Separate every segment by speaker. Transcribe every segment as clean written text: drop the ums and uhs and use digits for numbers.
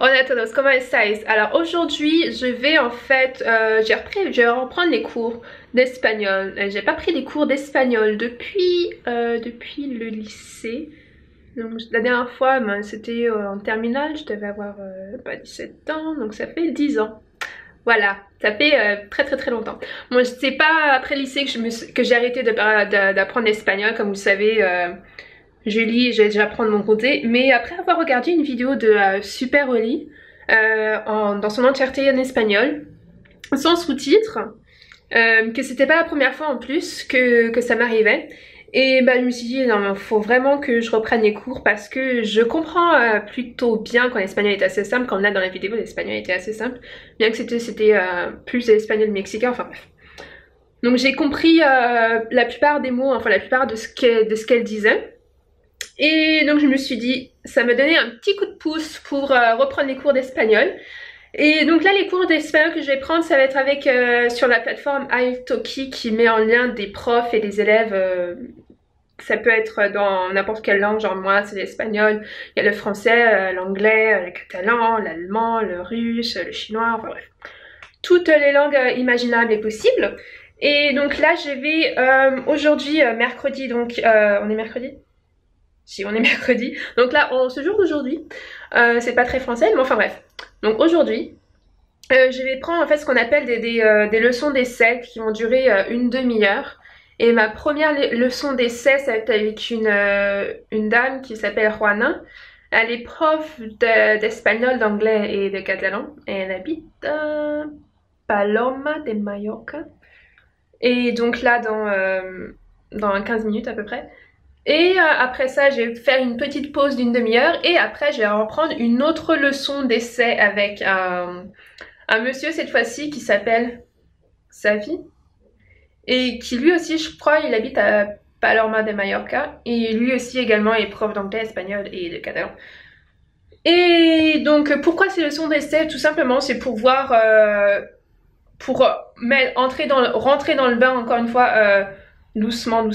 Speaker 1: Hola a todos, ¿cómo estáis? Alors aujourd'hui, je vais en fait, je vais reprendre les cours d'espagnol. J'ai pas pris des cours d'espagnol depuis le lycée. Donc la dernière fois, ben, c'était en terminale, je devais avoir 17 ans, donc ça fait 10 ans. Voilà, ça fait très longtemps. Moi, c'est pas après le lycée que j'ai arrêté d'apprendre l'espagnol, comme vous savez. Je lis, j'apprends de mon côté, mais après avoir regardé une vidéo de Super Oli dans son entièreté en espagnol, sans sous-titres, que c'était pas la première fois en plus que ça m'arrivait. Et bah je me suis dit non mais faut vraiment que je reprenne les cours parce que je comprends plutôt bien quand l'espagnol est assez simple, comme là dans la vidéo l'espagnol était assez simple, bien que c'était plus l'espagnol mexicain, enfin bref. Donc j'ai compris la plupart des mots, enfin la plupart de ce qu'elle disait. Et donc je me suis dit, ça me donnait un petit coup de pouce pour reprendre les cours d'espagnol. Et donc là les cours d'espagnol que je vais prendre, ça va être avec sur la plateforme italki qui met en lien des profs et des élèves. Ça peut être dans n'importe quelle langue, genre moi c'est l'espagnol, il y a le français, l'anglais, le catalan, l'allemand, le russe, le chinois, enfin bref. Toutes les langues imaginables et possibles. Et donc là je vais aujourd'hui mercredi, donc on est mercredi ? Si on est mercredi. Donc là, ce jour d'aujourd'hui, c'est pas très français, mais enfin bref. Donc aujourd'hui, je vais prendre en fait ce qu'on appelle des leçons d'essai qui vont durer une demi-heure. Et ma première leçon d'essai, ça va être avec une dame qui s'appelle Juana. Elle est prof d'espagnol, d'anglais et de catalan. Et elle habite à Paloma de Mallorca. Et donc là, dans 15 minutes à peu près. Et après ça, je vais faire une petite pause d'une demi-heure et après je vais reprendre une autre leçon d'essai avec un monsieur cette fois-ci qui s'appelle Savi et qui lui aussi, je crois, il habite à Palma de Mallorca et lui aussi également est prof d'anglais, espagnol et de catalan. Et donc pourquoi ces leçons d'essai? Tout simplement c'est pour voir, rentrer dans le bain encore une fois doucement.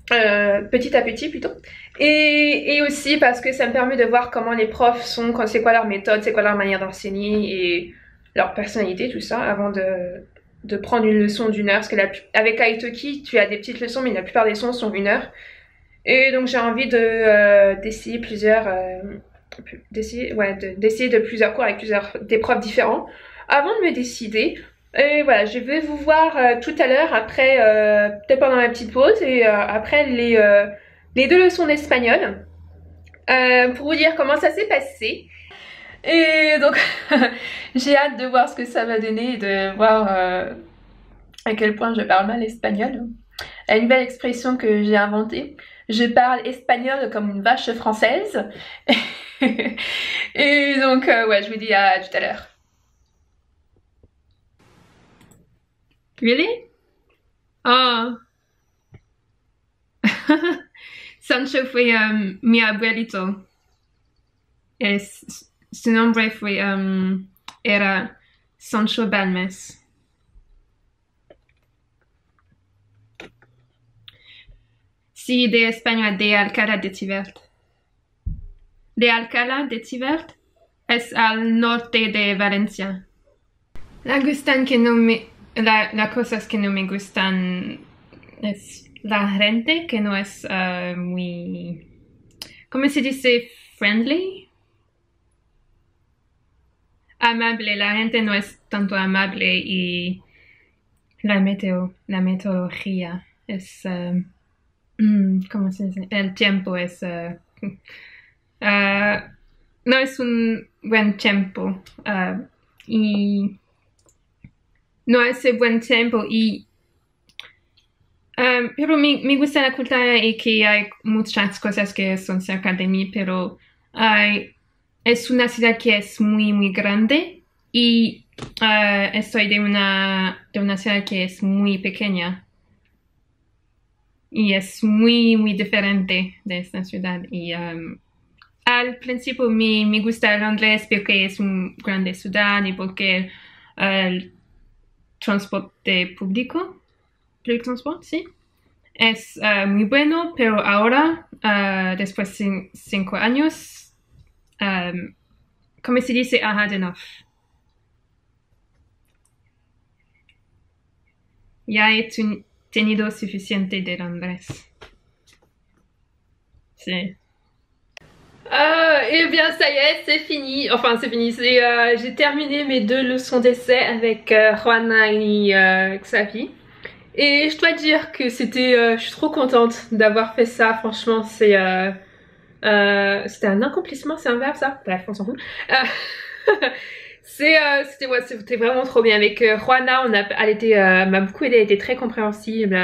Speaker 1: Petit à petit plutôt, et aussi parce que ça me permet de voir comment les profs sont, c'est quoi leur méthode, c'est quoi leur manière d'enseigner et leur personnalité, tout ça, avant de prendre une leçon d'une heure, parce que avec italki tu as des petites leçons mais la plupart des leçons sont une heure, et donc j'ai envie d'essayer d'essayer de plusieurs cours avec des profs différents avant de me décider. Et voilà, je vais vous voir tout à l'heure après, peut-être pendant ma petite pause et après les deux leçons d'espagnol pour vous dire comment ça s'est passé. Et donc j'ai hâte de voir ce que ça va donner et de voir à quel point je parle mal espagnol. Une nouvelle expression que j'ai inventée. Je parle espagnol comme une vache française. Et donc ouais, je vous dis à tout à l'heure. Really? Oh. Sancho fue mi abuelito. Su nombre fue, era Sancho Balmes. Sí, de España, de Alcalá de Xivert. De Alcalá de Xivert es al norte de Valencia. La cosas que no me gustan es la gente que no es muy, ¿cómo se dice? Friendly. Amable, la gente no es tanto amable y la metodología es, ¿cómo se dice? El tiempo es, no es un buen tiempo y no hace buen tiempo y pero me gusta la cultura y que hay muchas cosas que son cerca de mí, pero es una ciudad que es muy grande y estoy de una ciudad que es muy pequeña y es muy diferente de esta ciudad y al principio me gusta el inglés porque es una grande ciudad y porque el transporte público, public transport, sí, es muy bueno, pero ahora, después de 5 años,
Speaker 2: come si dice I had enough? Ya he tenido suficiente de Londres. C'est...
Speaker 1: Eh bien ça y est, c'est fini. Enfin c'est fini, j'ai terminé mes 2 leçons d'essai avec Juana et Xavi. Et je dois dire que je suis trop contente d'avoir fait ça, franchement c'était un accomplissement, c'est un verbe ça? Bref, on s'en fout. C'était vraiment trop bien. Avec Juana, elle m'a beaucoup aidée, elle était très compréhensible.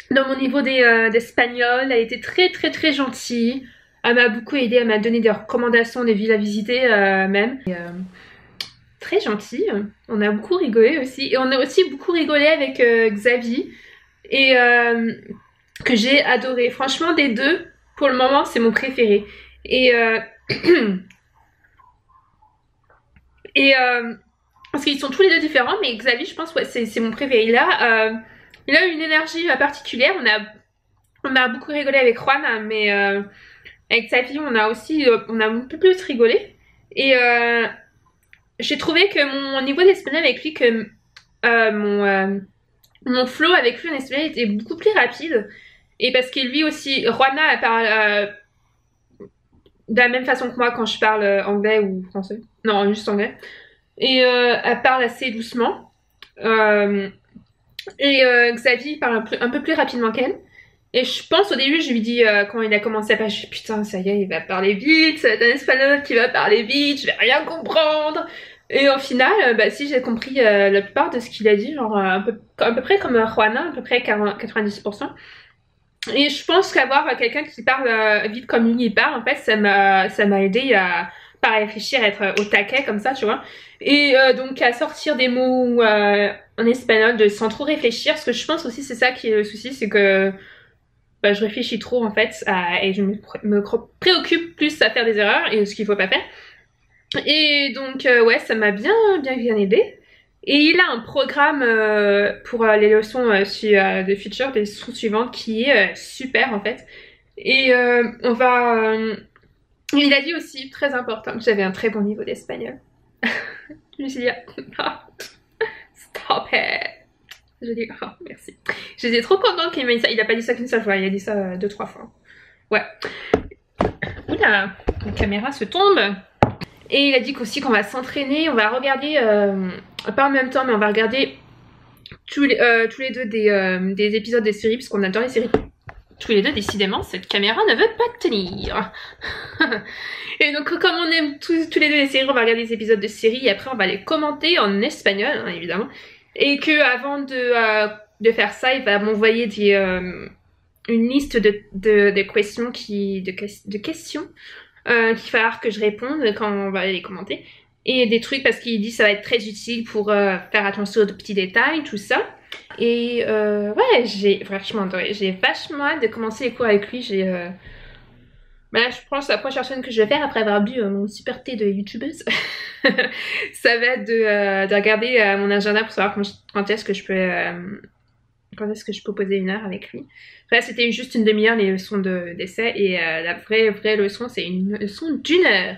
Speaker 1: Dans mon niveau d'espagnol, elle était très très très gentille. Elle m'a beaucoup aidée, elle m'a donné des recommandations des villes à visiter même. Très gentille. On a beaucoup rigolé aussi. Et on a aussi beaucoup rigolé avec Xavi. Et que j'ai adoré. Franchement, des deux, pour le moment, c'est mon préféré. Et parce qu'ils sont tous les deux différents, mais Xavi, je pense, ouais, c'est mon préféré. Il a une énergie particulière. On a beaucoup rigolé avec Juan, mais avec Xavi, on a un peu plus rigolé. Et j'ai trouvé que mon niveau d'espagnol avec lui, que mon flow avec lui en espagnol était beaucoup plus rapide. Et parce que lui aussi, Juana, elle parle de la même façon que moi quand je parle anglais ou français. Non, juste anglais. Et elle parle assez doucement. Xavi parle un peu plus rapidement qu'elle. Et je pense au début, je lui dis, quand il a commencé à parler, je me suis dit, putain, ça y est, il va parler vite, ça va être un espagnol qui va parler vite, je vais rien comprendre. Et au final, si j'ai compris la plupart de ce qu'il a dit, genre à peu près comme Juana, à peu près 90%. Et je pense qu'avoir quelqu'un qui parle vite comme lui il parle, en fait, ça m'a aidé à pas réfléchir, à être au taquet comme ça, tu vois. Et donc à sortir des mots en espagnol sans trop réfléchir, parce que je pense aussi c'est ça qui est le souci, c'est que je réfléchis trop en fait et je me préoccupe plus à faire des erreurs et ce qu'il faut pas faire. Et donc ouais, ça m'a bien aidé. Et il a un programme pour les leçons de Future, les leçons suivantes, qui est super en fait. Et il a dit aussi, très important, que j'avais un très bon niveau d'espagnol. Je me suis dit, stop it. Je dis, oh, merci. J'étais trop contente qu'il m'ait dit ça. Il a pas dit ça qu'une seule fois, il a dit ça 2-3 fois. Ouais. Oula, la caméra se tombe. Et il a dit qu'aussi qu'on va s'entraîner, on va regarder, pas en même temps, mais on va regarder tous les deux des épisodes des séries, parce qu'on adore les séries. Tous les deux, décidément, cette caméra ne veut pas tenir. Et donc, comme on aime tous les deux les séries, on va regarder des épisodes de séries, et après on va les commenter en espagnol, hein, évidemment. Et que avant de faire ça, il va m'envoyer une liste de questions de questions qu'il va falloir que je réponde quand on va les commenter. Et des trucs parce qu'il dit que ça va être très utile pour faire attention aux petits détails, tout ça. Et ouais, j'ai vachement adoré. J'ai vachement hâte de commencer les cours avec lui. Là, je pense que la prochaine chose que je vais faire après avoir bu mon super thé de youtubeuse, ça va être de regarder mon agenda pour savoir quand est-ce que je peux poser 1 heure avec lui. Là, c'était juste une demi-heure les leçons d'essai et la vraie leçon, c'est une leçon d'1 heure.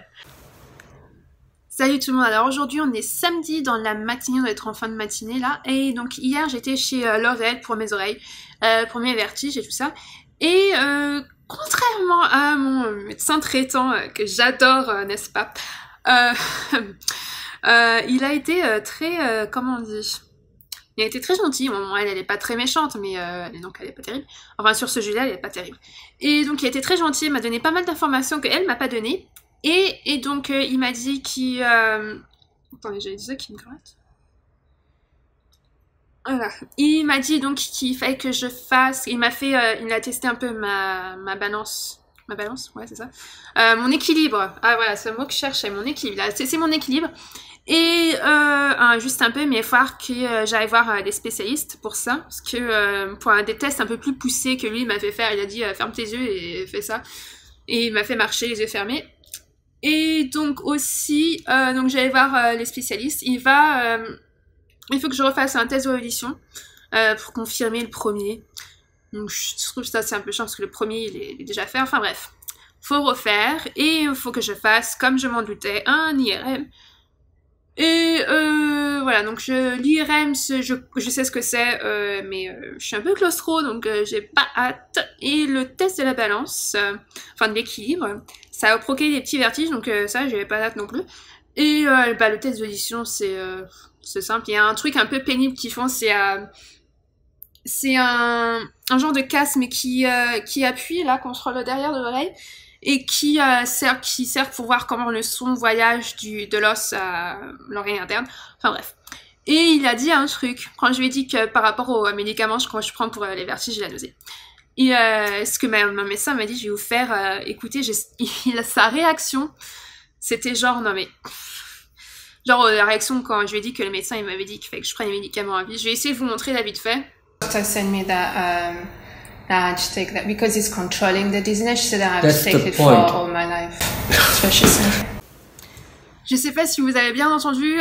Speaker 3: Salut tout le monde, alors aujourd'hui on est samedi dans la matinée, on doit être en fin de matinée là, et donc hier j'étais chez Laurel pour mes oreilles, pour mes vertiges et tout ça, et contrairement à mon médecin traitant que j'adore, n'est-ce pas, il a été très, comment on dit, il a été très gentil. Bon, elle est pas très méchante, mais donc elle est pas terrible. Enfin, sur ce jeu-là, elle est pas terrible. Et donc, il a été très gentil, il m'a donné pas mal d'informations qu'elle m'a pas donné. Et donc, il m'a dit qu'il... Attendez, j'avais dit ça qui me gratte. Voilà. Il m'a dit donc qu'il fallait que je fasse... Il a testé un peu ma balance. Ma balance, ouais, c'est ça. Mon équilibre. Ah, voilà, c'est le mot que je cherchais, mon équilibre. C'est mon équilibre. Et juste un peu, mais il faut que j'aille voir des spécialistes pour ça, parce que pour des tests un peu plus poussés que lui il m'a fait faire, il a dit ferme tes yeux et fais ça, et il m'a fait marcher les yeux fermés. Et donc aussi, donc j'allais voir les spécialistes. Il faut que je refasse un test d'audition pour confirmer le premier. Donc je trouve ça c'est un peu chiant parce que le premier il est déjà fait, enfin bref. faut refaire et il faut que je fasse, comme je m'en doutais, un IRM. Et voilà, donc l'IRM, je sais ce que c'est, mais je suis un peu claustro, donc j'ai pas hâte. Et le test de la balance, enfin de l'équilibre, ça a provoqué des petits vertiges, donc ça, j'avais pas hâte non plus. Et bah, le test d'audition, c'est simple. Il y a un truc un peu pénible qu'ils font, c'est un genre de casque, mais qui appuie là contre le derrière de l'oreille. Et qui sert pour voir comment le son voyage de l'os à l'oreille interne. Enfin bref. Et il a dit un truc, quand je lui ai dit que par rapport aux médicaments que je prends pour les vertiges et la nausée. Et ce que mon médecin m'a dit, je vais vous faire écouter, sa réaction, c'était genre, non mais... Genre la réaction quand je lui ai dit que le médecin il m'avait dit qu'il fallait que je prenne les médicaments à vie. Je vais essayer de vous montrer la vite fait.
Speaker 4: Send me that I had to take that because it's controlling the dizziness. She said I have
Speaker 5: That's
Speaker 4: to take
Speaker 5: the
Speaker 4: it
Speaker 5: point.
Speaker 4: for all my life. That's what she said.
Speaker 3: Je sais pas si vous avez bien entendu,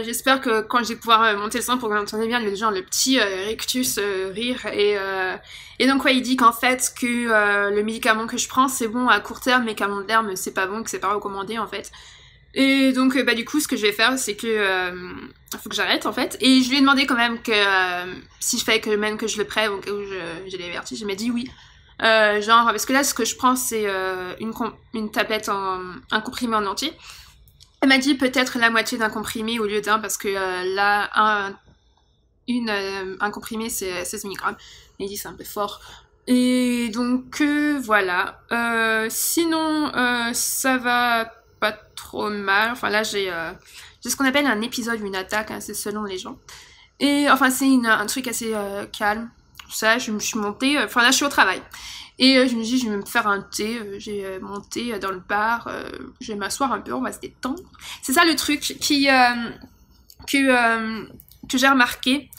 Speaker 3: j'espère que quand je vais pouvoir monter le son pour que vous entendez bien le petit rictus rire. Et donc ouais, il dit qu'en fait que le médicament que je prends c'est bon à court terme, mais qu'à long terme c'est pas bon, que c'est pas recommandé en fait. Et donc bah du coup ce que je vais faire c'est que faut que j'arrête en fait. Et je lui ai demandé quand même que si je fallait que même que je le prenne au cas où j'ai les vertiges, il m'a dit oui. Genre parce que là ce que je prends c'est une tablette un comprimé en entier. Elle m'a dit peut-être la moitié d'un comprimé au lieu d'un parce que là un comprimé c'est 16 mg. Il dit c'est un peu fort. Et donc voilà. Sinon ça va pas trop mal. Enfin là j'ai ce qu'on appelle un épisode ou une attaque, hein, c'est selon les gens. Et enfin c'est un truc assez calme. Ça je me suis montée. Enfin là je suis au travail. Et je me dis, je vais me faire un thé, j'ai mon thé dans le bar, je vais m'asseoir un peu, on va se détendre. C'est ça le truc que j'ai remarqué,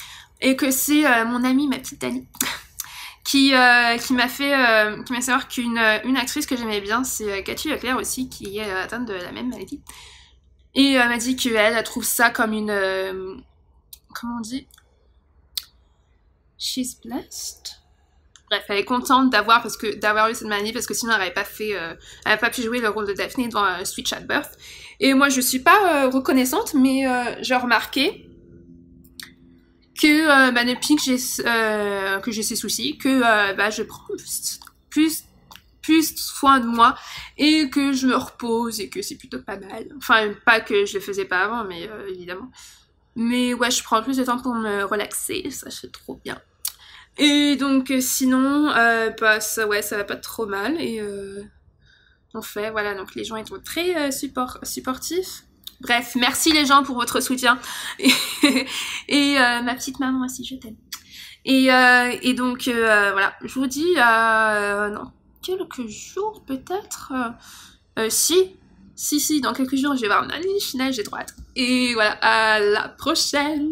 Speaker 3: et que c'est mon amie, ma petite Annie, qui m'a fait savoir qu'une actrice que j'aimais bien, c'est Cathy Leclerc aussi, qui est atteinte de la même maladie. Et elle m'a dit qu'elle trouve ça comme une... comment on dit? She's blessed. Bref, elle est contente d'avoir eu cette maladie parce que sinon elle n'avait pas pu jouer le rôle de Daphne dans Sweet Chat Birth. Et moi je suis pas reconnaissante, mais j'ai remarqué que depuis que j'ai ces soucis, que je prends plus soin de moi et que je me repose et que c'est plutôt pas mal. Enfin pas que je le faisais pas avant, mais évidemment. Mais ouais, je prends plus de temps pour me relaxer, ça c'est trop bien. Et donc sinon ça va pas trop mal et on fait voilà, donc les gens ils sont très supportifs. Bref, merci les gens pour votre soutien et ma petite maman aussi, je t'aime. Et donc voilà, je vous dis dans quelques jours peut-être si dans quelques jours je vais voir Nali Chanel, j'ai trop hâte. Et voilà, à la prochaine.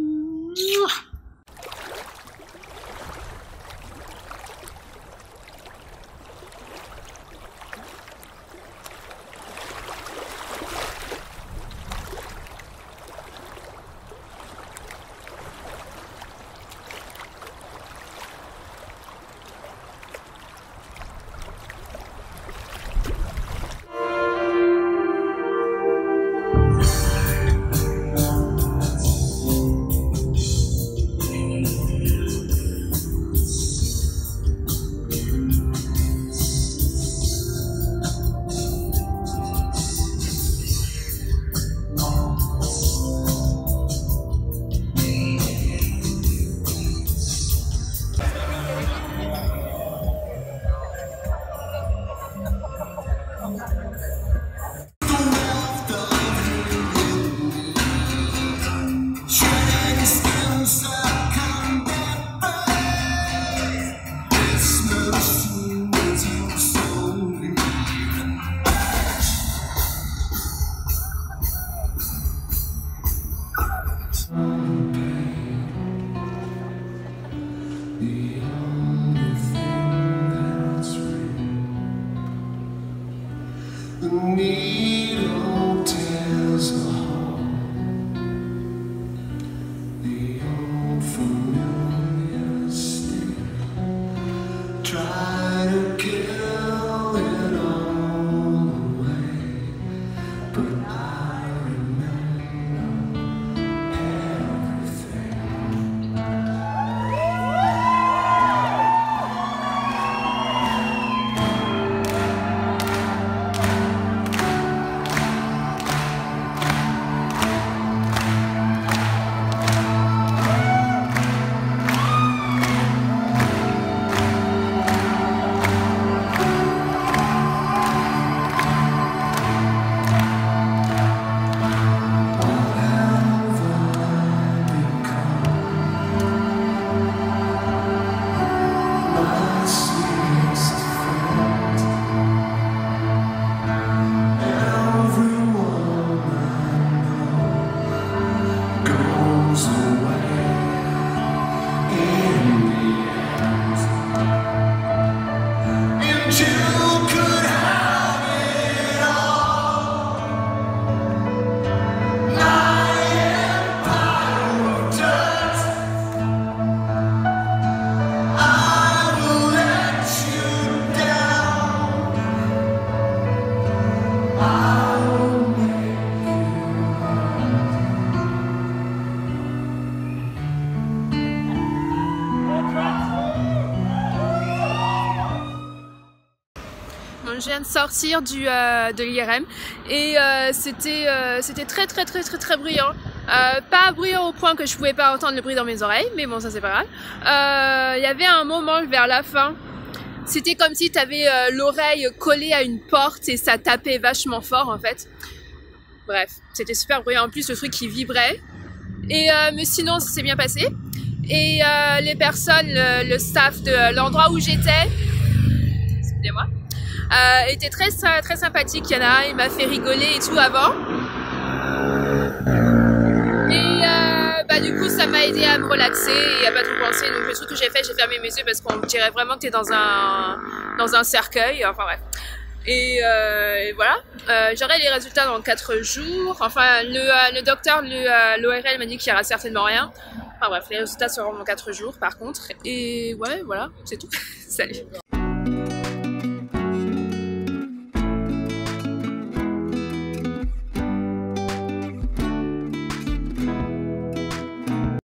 Speaker 6: Try to kill it all.
Speaker 3: Je viens de sortir de l'IRM et c'était très bruyant. Pas bruyant au point que je pouvais pas entendre le bruit dans mes oreilles, mais bon, ça c'est pas grave. Il y avait un moment vers la fin, c'était comme si tu avais l'oreille collée à une porte et ça tapait vachement fort en fait. Bref, c'était super bruyant. En plus, le truc qui vibrait. Mais sinon, ça s'est bien passé. Et les personnes, le staff de l'endroit où j'étais, excusez-moi, était très sympathique. Il y en a un, il m'a fait rigoler et tout avant. Et du coup, ça m'a aidé à me relaxer et à pas trop penser. Donc le truc que j'ai fait, j'ai fermé mes yeux parce qu'on dirait vraiment que t'es dans un cercueil. Enfin bref. Et voilà. J'aurai les résultats dans 4 jours. Enfin, le docteur, l'ORL m'a dit qu'il y aura certainement rien. Enfin bref, les résultats seront dans 4 jours par contre. Et ouais, voilà, c'est tout. Salut.